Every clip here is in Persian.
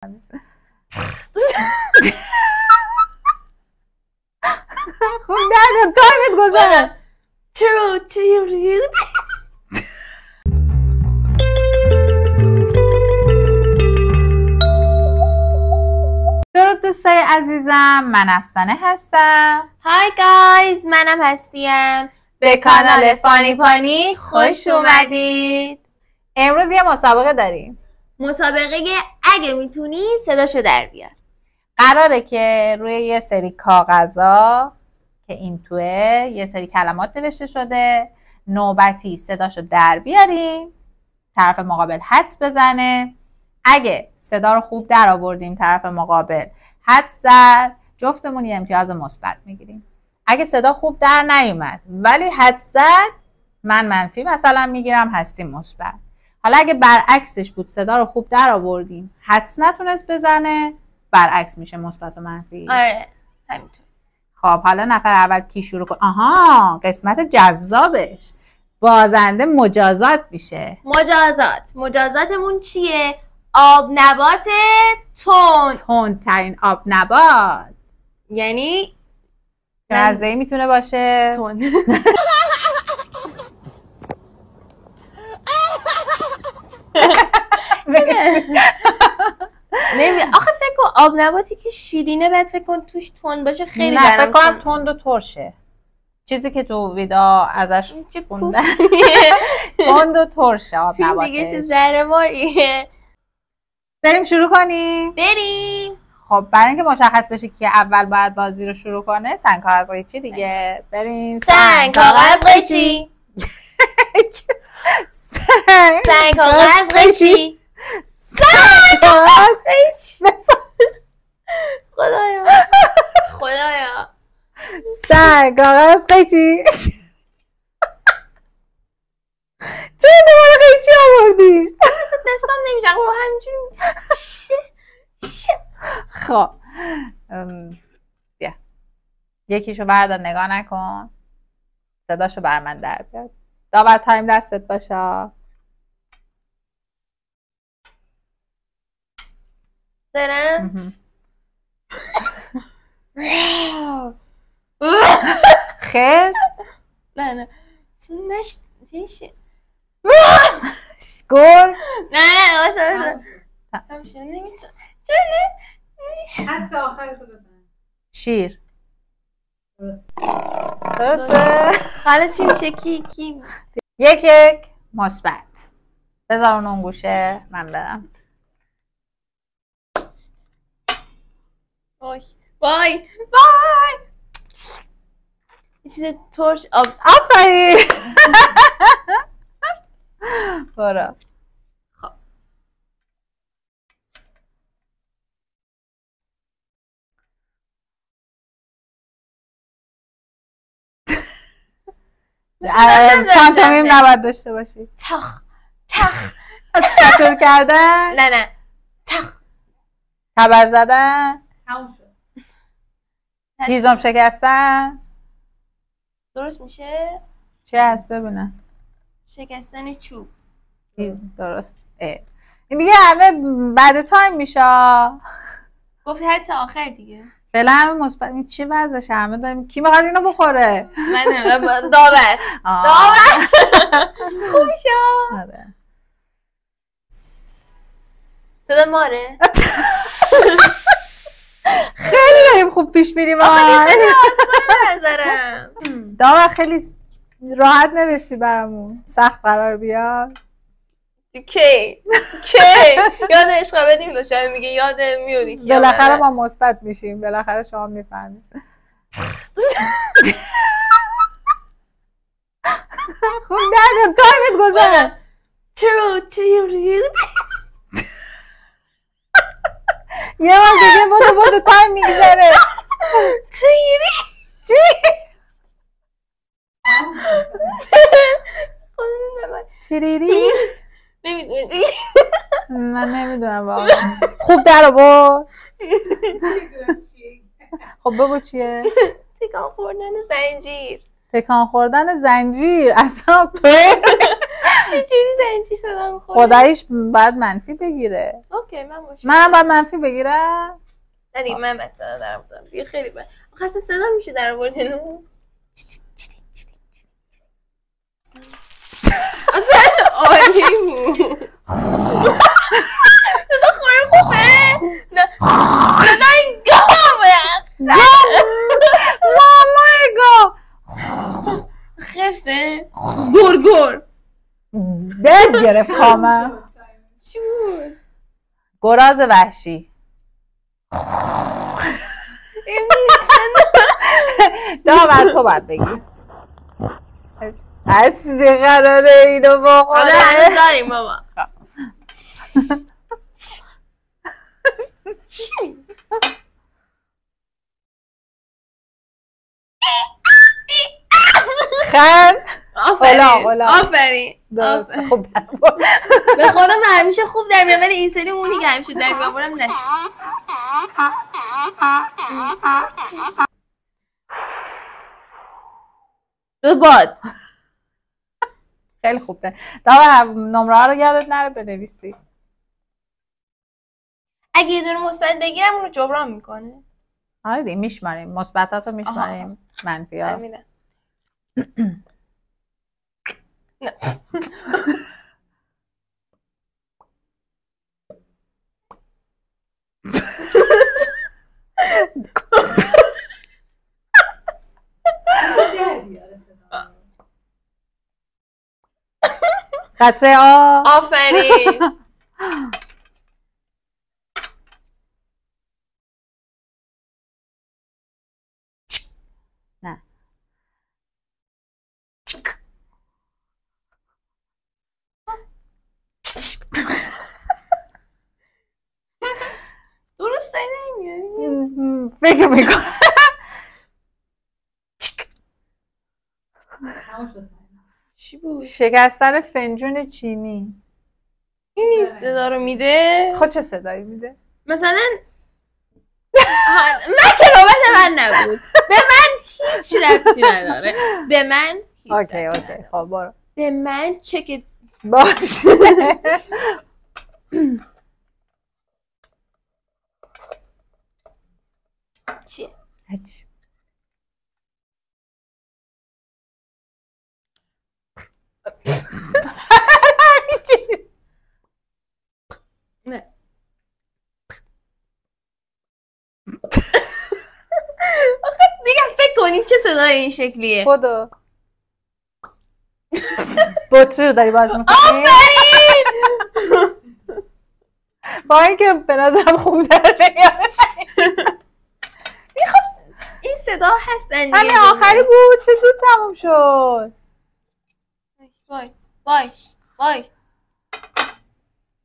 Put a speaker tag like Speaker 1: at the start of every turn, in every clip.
Speaker 1: خب درد تایمت گذاره. درود دوستای عزیزم، من افسانه هستم.
Speaker 2: های گایز، منم هستیم. به کانال فانی پانی خوش اومدید.
Speaker 1: امروز یه مسابقه داریم.
Speaker 2: مسابقه اگه میتونی صداشو در بیار.
Speaker 1: قراره که روی یه سری کاغذا که این توه یه سری کلمات نوشته شده، نوبتی صداشو در بیاریم، طرف مقابل حدس بزنه. اگه صدا رو خوب در آوردیم، طرف مقابل حدس زد، جفتمون یه امتیاز مثبت میگیریم. اگه صدا خوب در نیومد ولی حدس زد، من منفی مثلا میگیرم، هستی مثبت. حالا اگه برعکسش بود، صدا رو خوب در آوردیم، حدس نتونست بزنه، برعکس میشه، مثبت و منفی.
Speaker 2: آره همینطور.
Speaker 1: خب حالا نفر اول کی شروع کن؟ آها، قسمت جذابش، بازنده مجازات میشه.
Speaker 2: مجازاتمون چیه؟ آب نبات
Speaker 1: تندترین آب نبات.
Speaker 2: یعنی
Speaker 1: مزه‌ای میتونه باشه.
Speaker 2: تند. آخه فکر کن آب نباتی که شیرینه، بعد فکر کن توش تند باشه، خیلی
Speaker 1: نه فکر کنم تند و ترشه. چیزی که تو ویدا ازش خوندن تند و ترشه آب نباتش.
Speaker 2: دیگه چه ذره ماریه.
Speaker 1: بریم شروع کنیم.
Speaker 2: بریم.
Speaker 1: خب برای اینکه مشخص بشه که اول باید بازی رو شروع کنه، سنگ کاغذ قیچی دیگه. بریم.
Speaker 2: سنگ کاغذ قیچی. سنگ کاغذ قیچی. سنگ کاغذ قیچی. خدایا خدایا.
Speaker 1: سنگ کاغذ قیچی. چه دوباره قیچی آوردی؟
Speaker 2: دستم نمیشه با همینجوری.
Speaker 1: خب بیا یکیشو بردار، نگاه نکن، صداشو بر من در بیار. داور تایم دستت باشه.
Speaker 2: دارم.
Speaker 1: خرس.
Speaker 2: نه چیشه؟
Speaker 1: گل.
Speaker 2: نه واسه همشه نمیتونه. چرا
Speaker 1: حدس آخرشو بزن. شیر. درسته.
Speaker 2: حالا چی میشه؟ کی
Speaker 1: یک مثبت. بذار اون گوشه، من برم.
Speaker 2: وای یه چیز ترش.
Speaker 1: آفرین. برو.
Speaker 2: خب
Speaker 1: پانتومیم نباید داشته باشی.
Speaker 2: تخ
Speaker 1: سطور کردن.
Speaker 2: نه تخ.
Speaker 1: تبر زدن. هیزم شکستن.
Speaker 2: درست میشه؟
Speaker 1: چی هست ببینم؟
Speaker 2: شکستن چوب.
Speaker 1: درست. این دیگه همه بعد تایم میشه.
Speaker 2: گفتی حتی آخر دیگه.
Speaker 1: فعلا همه مثبت. چی وضعشه؟ همه داریم کی میخواد اینو بخوره؟
Speaker 2: من داور. خوب میشه.
Speaker 1: آره.
Speaker 2: صدا ماره.
Speaker 1: خیلی داریم خوب پیش میریم.
Speaker 2: خیلی آسونه نظرم.
Speaker 1: داور خیلی راحت نوشتی برامون، سخت قرار بیار.
Speaker 2: کی یاد عشق بدیم دو شب میگه یاد میونی که
Speaker 1: بالاخره ما مثبت میشیم، بالاخره شما میفهمید. خب درد تایمت گذاره. یه بار دیگه بودو تایم میگذره. چی؟ تریری؟
Speaker 2: نمیدونی.
Speaker 1: من نمیدونم واقعا. خوب در آورد. خب بگو چیه؟
Speaker 2: تکان خوردن زنجیر.
Speaker 1: تکان خوردن زنجیر. اصلا تو
Speaker 2: چجوری زنجی شدم میخوره؟
Speaker 1: خداییش باید منفی بگیره.
Speaker 2: اوکی من باشه.
Speaker 1: منم باید منفی بگیرم.
Speaker 2: نه دیگه من بد صدا در آوردم دیگه خیلی بد. خاصه صدا میشه در آوردنو. اصلا عالیمون صدا خوره خوبه؟ نه صدا این گامه
Speaker 1: مامای گام
Speaker 2: خرسه گرگر
Speaker 1: درد گرفت کامم.
Speaker 2: چون
Speaker 1: گراز وحشی. داور تو باید بگی. اصلی قراره اینو بخوره.
Speaker 2: آره هنوز داریم بابا.
Speaker 1: خن
Speaker 2: آفرین آفرین
Speaker 1: خوب در
Speaker 2: به خودم همیشه خوب در میام ولی این سری اونی که همیشه در میام نشد. دو باد
Speaker 1: خیلی خوب ده. داور نمره ها رو یادت نره بنویسی.
Speaker 2: اگه یه دونه مثبت بگیرم اونو جبران میکنه.
Speaker 1: آره دیگه میشماریم مثبتات رو میشماریم منفی ها.
Speaker 2: نه
Speaker 1: قطره آ.
Speaker 2: آفرین.
Speaker 1: نه
Speaker 2: درست نمیاری
Speaker 1: فکر میکنم
Speaker 2: چی بود؟
Speaker 1: شکستن فنجون چینی.
Speaker 2: این صدا رو میده؟
Speaker 1: خود چه صدایی میده؟
Speaker 2: مثلا من که نوبت من نبود. به من هیچ ربطی نداره. به من هیچ
Speaker 1: اوکی اوکی خب برو.
Speaker 2: به من چک
Speaker 1: باشه.
Speaker 2: چیه؟
Speaker 1: هیچ.
Speaker 2: نه آخه دیگه فکر کنیم چه صدای این شکلیه.
Speaker 1: خدا بطری رو داری باز میکنی؟
Speaker 2: آفرین.
Speaker 1: با اینکه به نظرم خوب در نمیاد.
Speaker 2: این صدا هست
Speaker 1: همین آخری بود چه زود تموم شد.
Speaker 2: وای وای وای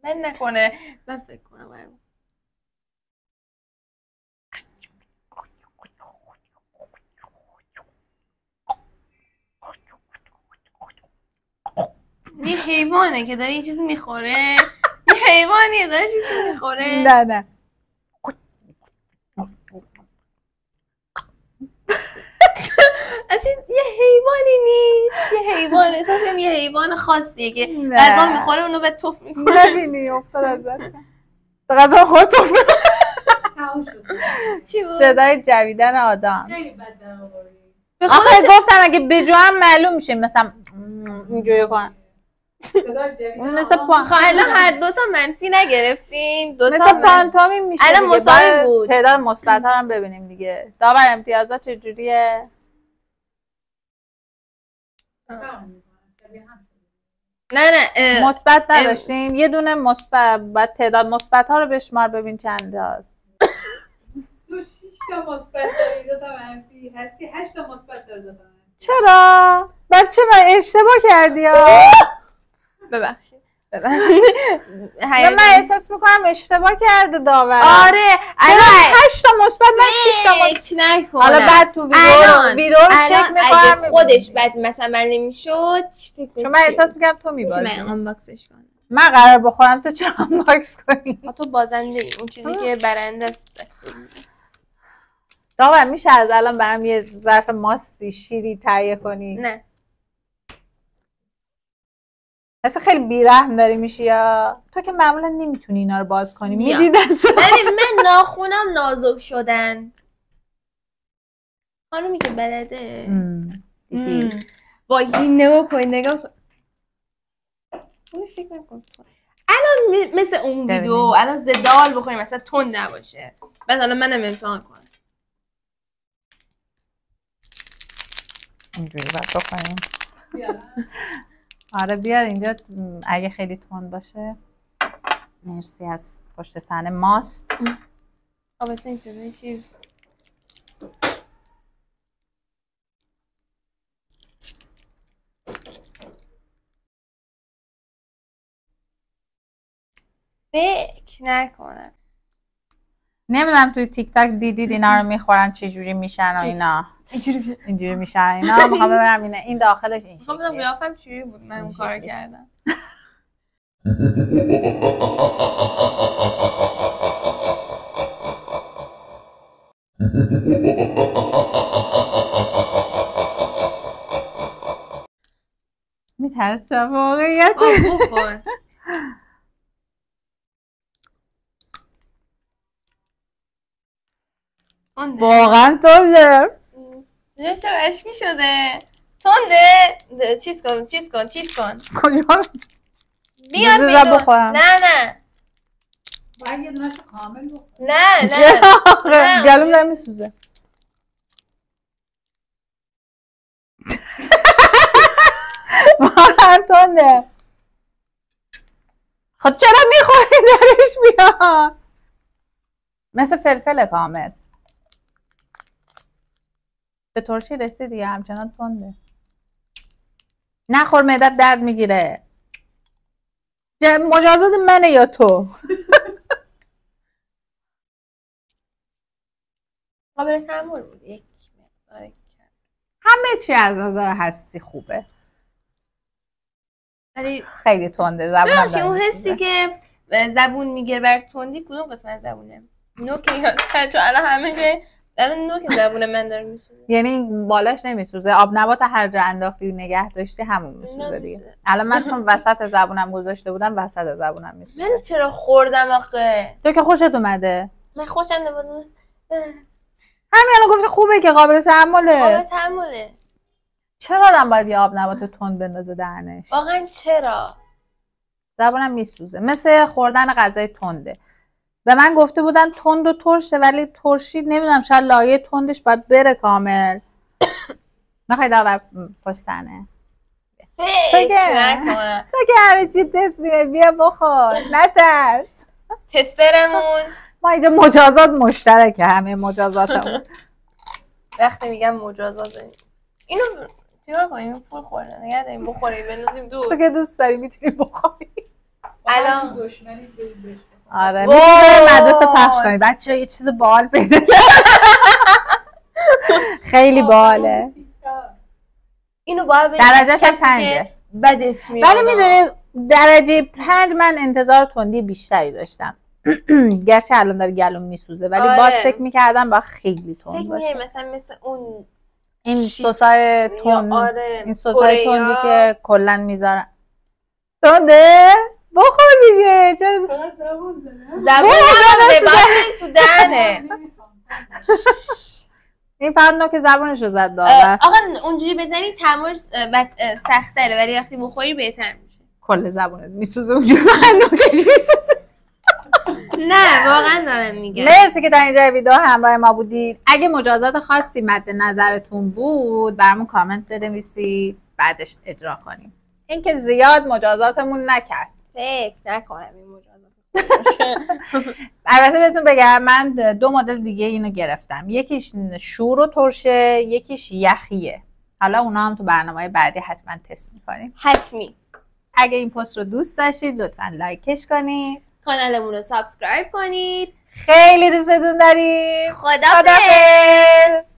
Speaker 2: من نکنه من فکر کنم یه حیوانه که داره یه چیزی میخوره. یه حیوانیه داره چیزی میخوره.
Speaker 1: نه نه
Speaker 2: اصلا یه حیوانی نیست. یه حیوانه احساس کنم یه حیوان خاصیه که غذا میخوره اونو به توف میکنه.
Speaker 1: نبینی افتاد از دست غذا خور توف.
Speaker 2: چی بود؟
Speaker 1: صدای جویدن آدم.
Speaker 2: آخه
Speaker 1: گفتم اگه بجوام معلوم میشه مثلا اینجوری کنم. مثل
Speaker 2: الان هر دوتا منفی نگرفتیم.
Speaker 1: مثل پانتومیم میشه
Speaker 2: الان
Speaker 1: دیگه.
Speaker 2: مساوی بود.
Speaker 1: تعداد مثبت ها هم ببینیم دیگه. داور امتیازات چجوریه؟
Speaker 2: نه
Speaker 1: مثبت نداشتیم. یه دونه مثبت بعد تعداد مثبت ها رو بشمار ببین چند هست.
Speaker 3: تو 6 تا مثبت داری 2 تا منفی هستی 8 تا مثبت داره 2 تا منفی.
Speaker 1: چرا؟ بچه من اشتباه کردی ها.
Speaker 2: ببخشید
Speaker 1: من احساس میکنم اشتباه کرده داور.
Speaker 2: آره
Speaker 1: الان 8 تا مثبت من 6 تا مثبت.
Speaker 2: فکر نکن.
Speaker 1: حالا بعد تو ویدیو رو چک میکنم.
Speaker 2: اگه خودش بعد مثلا من نمیشد
Speaker 1: چون من احساس میکنم تو میبازی.
Speaker 2: من آنباکسش کنم.
Speaker 1: من قرار بخورم تو چه آنباکس کنی؟
Speaker 2: تو بازنده ای. اون چیزی که برنده است.
Speaker 1: داور میشه از الان برام یه ظرف ماستی شیری تهیه کنی؟
Speaker 2: نه
Speaker 1: مثلا خیلی بیرحم داری میشی یا تو که معمولا نمیتونی اینا رو باز کنی
Speaker 2: میام.
Speaker 1: میدی دست
Speaker 2: ببین من ناخونم نازک شدن. خانومی که بلده وای نگاه کن اون فکر نکن الان مثل اون ویدیو الان زدال بخوریم مثلا تند نباشه. بعد حالا منم امتحان کنم
Speaker 1: اینجوری باید بخوریم. آره بیار اینجا اگه خیلی تند باشه. مرسی از پشت صحنه ماست.
Speaker 2: مثلا این چیز فکر نکنم.
Speaker 1: نمیدونم توی تیک تاک دیدید اینا رو میخورن چه جوری میشن و اینا اینجوری میشن اینا. میخوام ببرم این داخلش این
Speaker 2: شکلیه. میخوام قیافم چجوری بود من اون کارو کردم.
Speaker 1: میترسم واقعیت. واقعا تنده.
Speaker 2: چرا اشکی شده؟ تنده؟ چیز کن
Speaker 1: کجا؟
Speaker 2: بیار بیرون. نه
Speaker 3: باید یه دونه‌شو کامل بخور.
Speaker 2: نه
Speaker 1: گلوم داره میسوزه. واقعا تنده. خود چرا میخوری درش بیار؟ مثل فلفل کامل. به ترشی رسیدی یا همچنان تنده؟ نخور معدت درد میگیره. مجازات منه یا تو؟
Speaker 2: قابل تحمل بود. یک مقدار
Speaker 1: همه چی از نظر هستی خوبه
Speaker 2: ولی
Speaker 1: خیلی تنده زبونم داره.
Speaker 2: اون حسی که زبون میگیره بر تندی کدوم قسمت زبونه؟ نوک یا چون الان همه جای الان نوک زبون من داره میسوزه.
Speaker 1: یعنی بالاش نمیسوزه؟ آب نبات هر جا انداختی نگه داشتی همون میسوزه دیگه. الان من چون وسط زبونم گذاشته بودم وسط زبونم میسوزه.
Speaker 2: من چرا خوردم آخه؟
Speaker 1: تو که خوشت اومده.
Speaker 2: من خوشم نمیاد.
Speaker 1: همین الان گفتی خوبه که قابل تحمله. چرا آدم باید یه آب نبات تند بندازه دهنش؟
Speaker 2: واقعا چرا؟
Speaker 1: زبونم میسوزه. مثل خوردن غذای تنده. به من گفته بودن تند و ترشه ولی ترشی نمیدونم شاید لایه تندش باید بره کامل. میخوای داور پشت صحنه؟
Speaker 2: فکر نکنم.
Speaker 1: تو که همه چی تست میگه بیا بخور نترس.
Speaker 2: تسترمون
Speaker 1: ما اینجا مجازات مشترکه همه مجازاتمون.
Speaker 2: وقتی میگم مجازات اینو چیکار کنیم؟ پول خورده نگه داریم بخوریم بندازیم دور.
Speaker 1: تو که دوست داری میتونی بخوری.
Speaker 2: الان
Speaker 3: دشمنی بهش.
Speaker 1: آره میتونی مدرسه پخش کنی بچه‌ها یه چیز باحال پیدا خیلی باحاله.
Speaker 2: اینو باید
Speaker 1: درجهش هم 5
Speaker 2: بدت میاد.
Speaker 1: ولی میدونی درجه 5 من انتظار تندی بیشتری داشتم. گرچه الان داره گلوم میسوزه ولی باز فکر میکردم با خیلی تند باشه.
Speaker 2: فکر مثلا مثل اون
Speaker 1: این سسای تند. این سسای تندی که کلا میذارن. تنده؟ بخور دیگه. چرا
Speaker 2: زبون تو دهنه.
Speaker 1: این فرد نوک زبونش رو زد داور.
Speaker 2: آقا اونجوری بزنی تمر سخت‌تره ولی وقتی بخوری بهتر میشه.
Speaker 1: کل زبونت میسوزه اونجوری فقط نوکش میسوزه.
Speaker 2: نه واقعا دارم میگم.
Speaker 1: مرسی که در اینجا ویدیو همراه ما بودید. اگه مجازات خاصی مد نظرتون بود برامون کامنت بنویسید بعدش اجرا کنیم. اینکه زیاد مجازاتمون نکرد.
Speaker 2: فکر نکنم این مجازات.
Speaker 1: البته بهتون بگم من 2 مدل دیگه اینو گرفتم. یکیش شور و ترشه، یکیش یخیه. حالا اونا هم تو برنامه بعدی حتما تست میکنیم.
Speaker 2: حتمی.
Speaker 1: اگه این پست رو دوست داشتید لطفا لایکش کنید.
Speaker 2: کانالمون رو سابسکرایب کنید.
Speaker 1: خیلی دوستتون داریم.
Speaker 2: خداحافظ.